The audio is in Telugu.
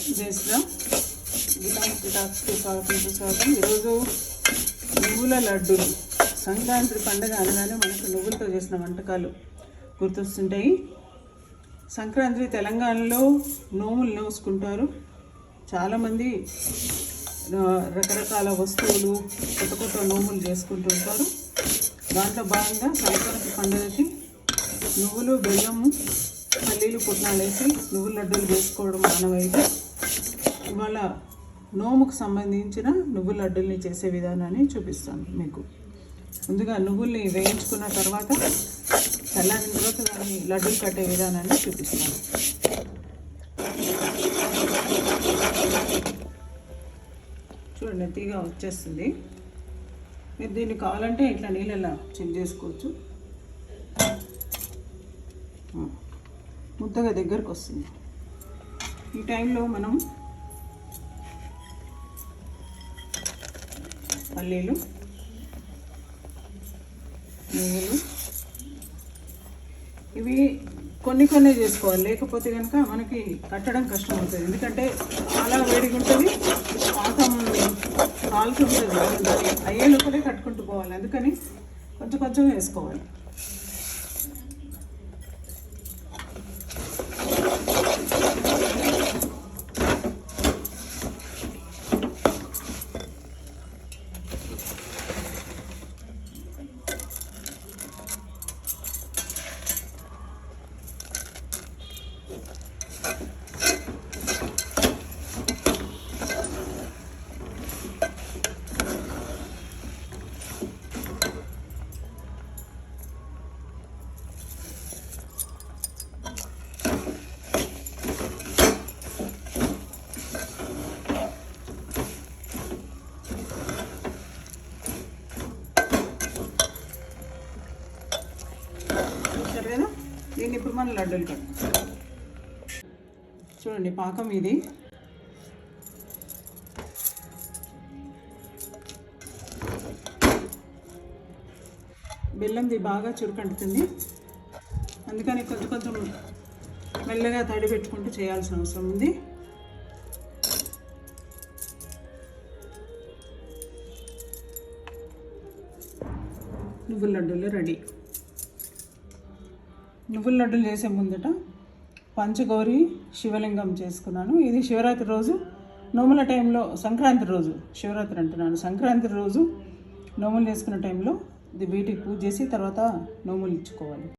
జై శ్రీరామ్. గీతామూర్తి టాక్స్కి స్వాగతం సుస్వాగతం. ఈరోజు నువ్వుల లడ్డూలు. సంక్రాంతి పండుగ అనగానే మనకు నువ్వులతో చేసిన వంటకాలు గుర్తొస్తుంటాయి. సంక్రాంతి తెలంగాణలో నోములు నోసుకుంటారు. చాలామంది రకరకాల వస్తువులు కొత్త కొత్త నోములు చేసుకుంటూ ఉంటారు. దాంట్లో భాగంగా సంక్రాంతి పండుగకి నువ్వులు, బెల్లము, పల్లీలు, పుట్నాలు వేసి నువ్వుల లడ్డూలు చేసుకోవడం ఆనవాయితీ. ఇవాళ నోముకు సంబంధించిన నువ్వుల లడ్డూల్ని చేసే విధానాన్ని చూపిస్తాను మీకు. ముందుగా నువ్వుల్ని వేయించుకున్న తర్వాత చల్లారిన తర్వాత దాన్ని లడ్డూలు కట్టే విధానాన్ని చూపిస్తాను. చూడండి, తీగా వచ్చేస్తుంది. మీరు దీన్ని కావాలంటే ఇట్లా నీళ్ళలా చెక్ చేసుకోవచ్చు. ముద్దగా దగ్గరకు వస్తుంది. ఈ టైంలో మనం పల్లీలు, నువ్వులు ఇవి కొన్ని చేసుకోవాలి, లేకపోతే కనుక మనకి కట్టడం కష్టం అవుతుంది. ఎందుకంటే చాలా వేడిగా ఉంటుంది, పాకం కాలుతుంటుంది. అయ్యే లోపలే కట్టుకుంటూ పోవాలి. అందుకని కొంచెం వేసుకోవాలి. కదా, దీన్ని ఇప్పుడు మనం లడ్డూలు కట్టాం. చూడండి, పాకం ఇది. బెల్లంది బాగా చురుకంటుతుంది. అందుకని కొంచెం మెల్లగా తడి పెట్టుకుంటూ చేయాల్సిన అవసరం ఉంది. నువ్వుల లడ్డూలు రెడీ. నువ్వుల లడ్డూలు చేసే ముందట పంచగౌరి శివలింగం చేసుకున్నాను. ఇది శివరాత్రి రోజు, నోముల టైంలో, సంక్రాంతి రోజు, శివరాత్రి అంటున్నాను, సంక్రాంతి రోజు నోములు చేసుకున్న టైంలో వీటికి పూజ చేసి తర్వాత నోములు ఇచ్చుకోవాలి.